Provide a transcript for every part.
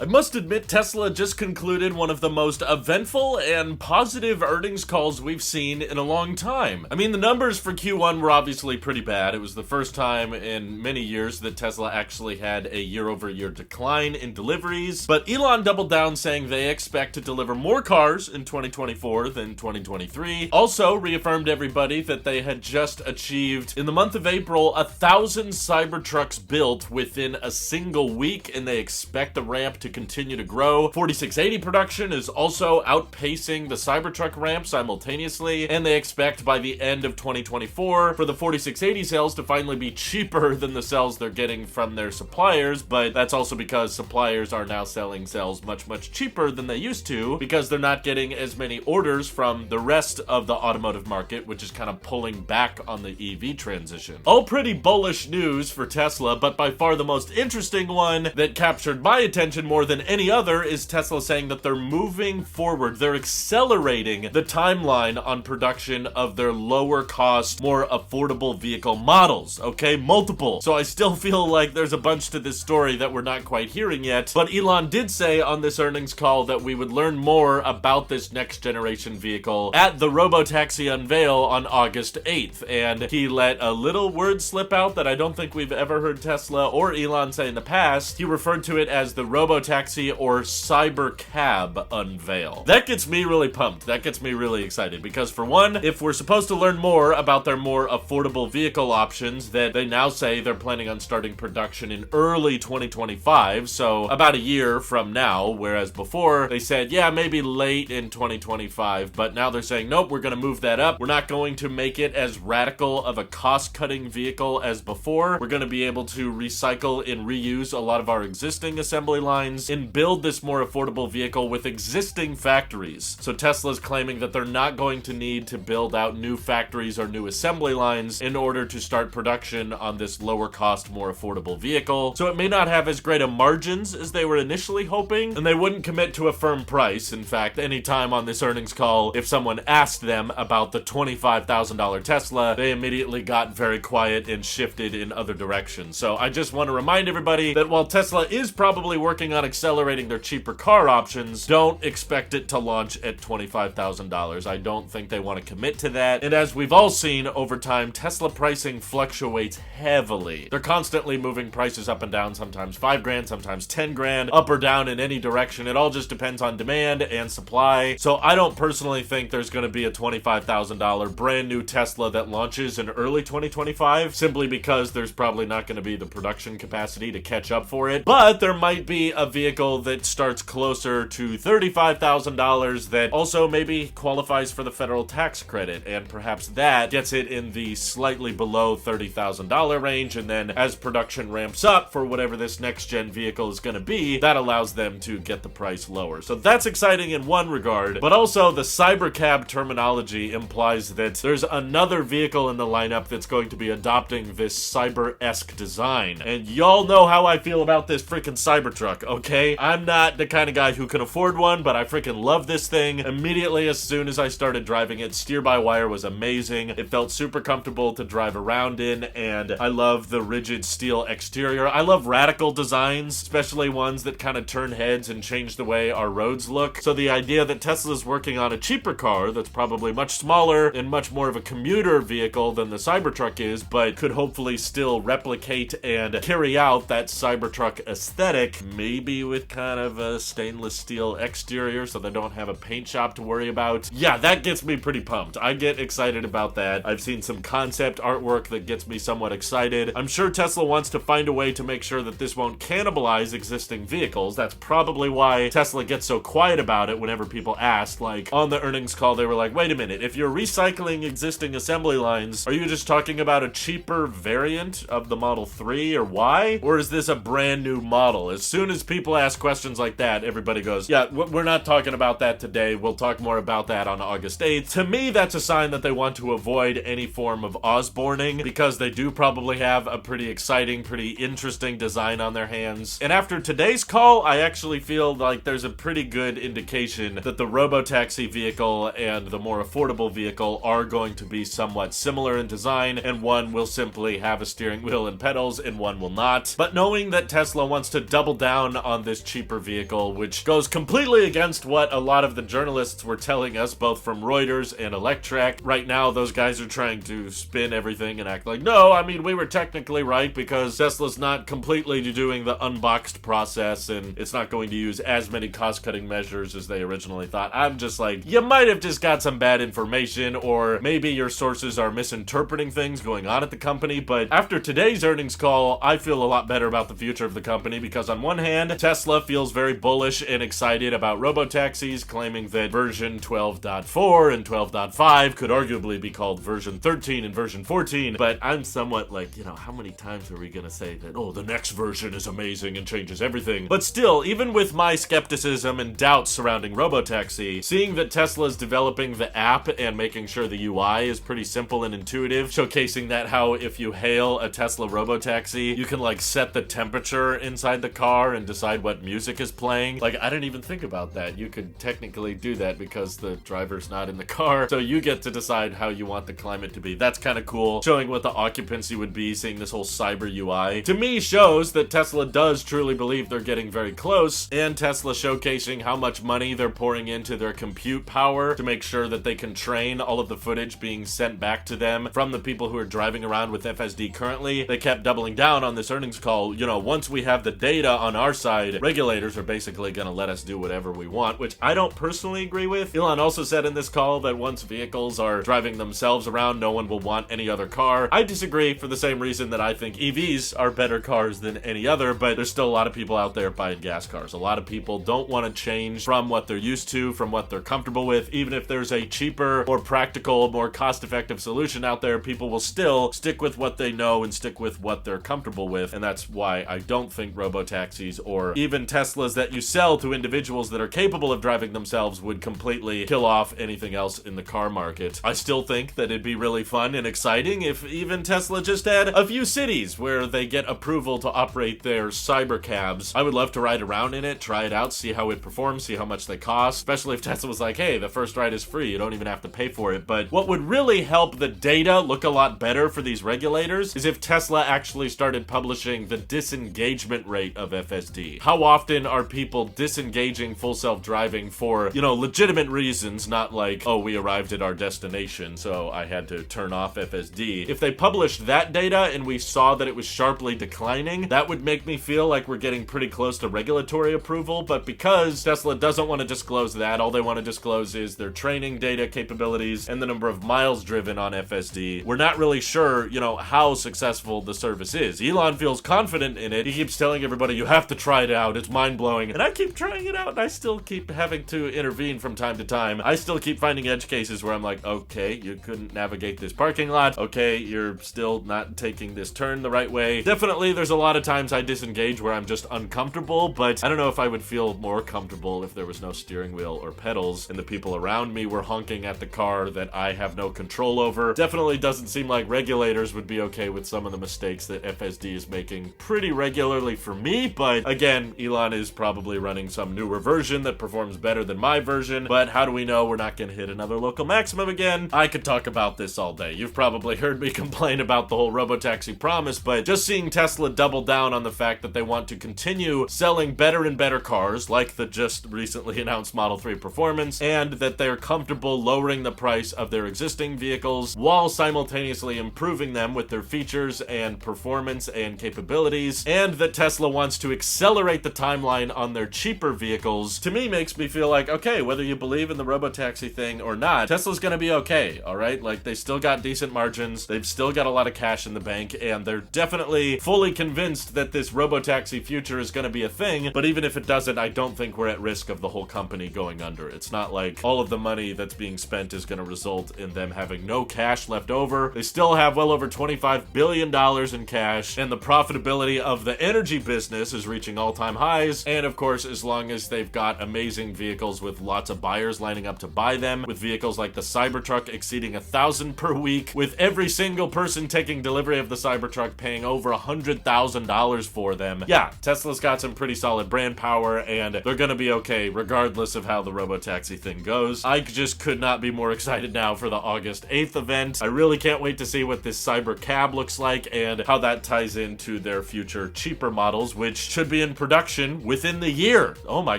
I must admit, Tesla just concluded one of the most eventful and positive earnings calls we've seen in a long time. I mean, the numbers for Q1 were obviously pretty bad. It was the first time in many years that Tesla actually had a year-over-year decline in deliveries. But Elon doubled down, saying they expect to deliver more cars in 2024 than 2023. Also reaffirmed everybody that they had just achieved, in the month of April, 1,000 Cybertrucks built within a single week, and they expect the ramp to continue to grow. 4680 production is also outpacing the Cybertruck ramp simultaneously, and they expect by the end of 2024 for the 4680 cells to finally be cheaper than the cells they're getting from their suppliers, but that's also because suppliers are now selling cells much cheaper than they used to because they're not getting as many orders from the rest of the automotive market, which is kind of pulling back on the EV transition. All pretty bullish news for Tesla, but by far the most interesting one that captured my attention more than any other is Tesla saying that they're moving forward. They're accelerating the timeline on production of their lower cost, more affordable vehicle models. Okay, multiple. So I still feel like there's a bunch to this story that we're not quite hearing yet. But Elon did say on this earnings call that we would learn more about this next generation vehicle at the Robotaxi unveil on August 8th. And he let a little word slip out that I don't think we've ever heard Tesla or Elon say in the past. He referred to it as the Robotaxi or Cybercab unveil. That gets me really pumped. That gets me really excited because, for one, if we're supposed to learn more about their more affordable vehicle options, that they now say they're planning on starting production in early 2025, so about a year from now, whereas before they said, yeah, maybe late in 2025, but now they're saying, nope, we're going to move that up. We're not going to make it as radical of a cost-cutting vehicle as before. We're going to be able to recycle and reuse a lot of our existing assembly lines and build this more affordable vehicle with existing factories. So Tesla's claiming that they're not going to need to build out new factories or new assembly lines in order to start production on this lower cost, more affordable vehicle. So it may not have as great a margins as they were initially hoping, and they wouldn't commit to a firm price. In fact, anytime on this earnings call, if someone asked them about the $25,000 Tesla, they immediately got very quiet and shifted in other directions. So I just want to remind everybody that while Tesla is probably working on accelerating their cheaper car options, don't expect it to launch at $25,000. I don't think they want to commit to that. And as we've all seen over time, Tesla pricing fluctuates heavily. They're constantly moving prices up and down, sometimes $5,000, sometimes $10,000, up or down in any direction. It all just depends on demand and supply. So I don't personally think there's going to be a $25,000 brand new Tesla that launches in early 2025, simply because there's probably not going to be the production capacity to catch up for it. But there might be a vehicle that starts closer to $35,000 that also maybe qualifies for the federal tax credit, and perhaps that gets it in the slightly below $30,000 range, and then as production ramps up for whatever this next gen vehicle is going to be, that allows them to get the price lower. So that's exciting in one regard, but also the Cybercab terminology implies that there's another vehicle in the lineup that's going to be adopting this cyber-esque design, and y'all know how I feel about this freaking Cybertruck, okay? I'm not the kind of guy who can afford one, but I freaking love this thing. Immediately as soon as I started driving it, steer-by-wire was amazing. It felt super comfortable to drive around in, and I love the rigid steel exterior. I love radical designs, especially ones that kind of turn heads and change the way our roads look. So the idea that Tesla's working on a cheaper car that's probably much smaller and much more of a commuter vehicle than the Cybertruck is, but could hopefully still replicate and carry out that Cybertruck aesthetic, maybe with kind of a stainless steel exterior so they don't have a paint shop to worry about. Yeah, that gets me pretty pumped. I get excited about that. I've seen some concept artwork that gets me somewhat excited. I'm sure Tesla wants to find a way to make sure that this won't cannibalize existing vehicles. That's probably why Tesla gets so quiet about it whenever people ask. Like, on the earnings call, they were like, wait a minute, if you're recycling existing assembly lines, are you just talking about a cheaper variant of the Model 3 or Y? Or is this a brand new model? As soon as people ask questions like that, everybody goes, yeah, we're not talking about that today. We'll talk more about that on August 8th. To me, that's a sign that they want to avoid any form of Osborning, because they do probably have a pretty exciting, pretty interesting design on their hands. And after today's call, I actually feel like there's a pretty good indication that the Robotaxi vehicle and the more affordable vehicle are going to be somewhat similar in design, and one will simply have a steering wheel and pedals and one will not. But knowing that Tesla wants to double down on this cheaper vehicle, which goes completely against what a lot of the journalists were telling us, both from Reuters and Electrek. Right now, those guys are trying to spin everything and act like, no, I mean, we were technically right because Tesla's not completely doing the unboxed process and it's not going to use as many cost-cutting measures as they originally thought. I'm just like, you might have just got some bad information, or maybe your sources are misinterpreting things going on at the company. But after today's earnings call, I feel a lot better about the future of the company because on one hand, Tesla feels very bullish and excited about robotaxis, claiming that version 12.4 and 12.5 could arguably be called version 13 and version 14. But I'm somewhat like, how many times are we gonna say that, oh, the next version is amazing and changes everything? But still, even with my skepticism and doubts surrounding robotaxi, seeing that Tesla's developing the app and making sure the UI is pretty simple and intuitive, showcasing that how if you hail a Tesla robotaxi, you can like set the temperature inside the car and decide what music is playing. Like, I didn't even think about that. You could technically do that because the driver's not in the car, so you get to decide how you want the climate to be. That's kind of cool. Showing what the occupancy would be, seeing this whole cyber UI, to me shows that Tesla does truly believe they're getting very close, and Tesla showcasing how much money they're pouring into their compute power to make sure that they can train all of the footage being sent back to them from the people who are driving around with FSD currently. They kept doubling down on this earnings call, once we have the data on our side, regulators are basically gonna let us do whatever we want, which I don't personally agree with. Elon also said in this call that once vehicles are driving themselves around, no one will want any other car. I disagree for the same reason that I think EVs are better cars than any other, but there's still a lot of people out there buying gas cars. A lot of people don't want to change from what they're used to, from what they're comfortable with. Even if there's a cheaper, more practical, more cost-effective solution out there, people will still stick with what they know and stick with what they're comfortable with, and that's why I don't think robotaxis or even Teslas that you sell to individuals that are capable of driving themselves would completely kill off anything else in the car market. I still think that it'd be really fun and exciting if even Tesla just had a few cities where they get approval to operate their cyber cabs. I would love to ride around in it, try it out, see how it performs, see how much they cost, especially if Tesla was like, hey, the first ride is free, you don't even have to pay for it. But what would really help the data look a lot better for these regulators is if Tesla actually started publishing the disengagement rate of FSD. How often are people disengaging full self-driving for, legitimate reasons, not like, oh, we arrived at our destination, so I had to turn off FSD. If they published that data and we saw that it was sharply declining, that would make me feel like we're getting pretty close to regulatory approval. But because Tesla doesn't want to disclose that, all they want to disclose is their training data capabilities and the number of miles driven on FSD, we're not really sure, how successful the service is. Elon feels confident in it. He keeps telling everybody, you have to try it out, it's mind-blowing. And I keep trying it out, and I still keep having to intervene from time to time. I still keep finding edge cases where I'm like, okay, you couldn't navigate this parking lot. Okay, you're still not taking this turn the right way. Definitely, there's a lot of times I disengage where I'm just uncomfortable, but I don't know if I would feel more comfortable if there was no steering wheel or pedals and the people around me were honking at the car that I have no control over. Definitely doesn't seem like regulators would be okay with some of the mistakes that FSD is making pretty regularly for me, but again, Elon is probably running some newer version that performs better than my version, but how do we know we're not gonna hit another local maximum again? I could talk about this all day. You've probably heard me complain about the whole robotaxi promise, but just seeing Tesla double down on the fact that they want to continue selling better and better cars, like the just recently announced Model 3 Performance, and that they're comfortable lowering the price of their existing vehicles while simultaneously improving them with their features and performance and capabilities, and that Tesla wants to accelerate the timeline on their cheaper vehicles, to me makes me feel like, okay, whether you believe in the robotaxi thing or not, Tesla's gonna be okay, alright? Like, they still got decent margins, they've still got a lot of cash in the bank, and they're definitely fully convinced that this robotaxi future is gonna be a thing, but even if it doesn't, I don't think we're at risk of the whole company going under. It's not like all of the money that's being spent is gonna result in them having no cash left over. They still have well over $25 billion in cash, and the profitability of the energy business is reaching all-time highs, and of course, as long as they've got amazing vehicles with lots of buyers lining up to buy them, with vehicles like the Cybertruck exceeding 1,000 per week, with every single person taking delivery of the Cybertruck paying over $100,000 for them. Yeah, Tesla's got some pretty solid brand power, and they're gonna be okay regardless of how the robotaxi thing goes. I just could not be more excited now for the August 8th event. I really can't wait to see what this cyber cab looks like and how that ties into their future cheaper models, which should be in production within the year. Oh my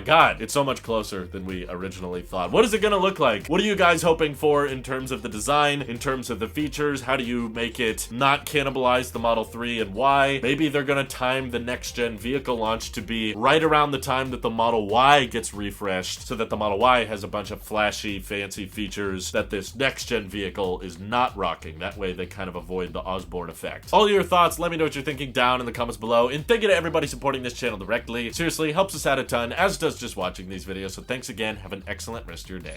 god, it's so much closer than we originally thought. What is it gonna look like? What are you guys hoping for in terms of the design, in terms of the features? How do you make it not cannibalize the Model 3 and why? Maybe they're gonna time the next-gen vehicle launch to be right around the time that the Model Y gets refreshed so that the Model Y has a bunch of flashy, fancy features that this next-gen vehicle is not rocking. That way they kind of avoid the Osborne effect. All your thoughts, let me know what you're thinking down in the comments below. And thank you to everybody supporting this channel directly. Seriously, helps us out a ton, as does just watching these videos. So thanks again. Have an excellent rest of your day.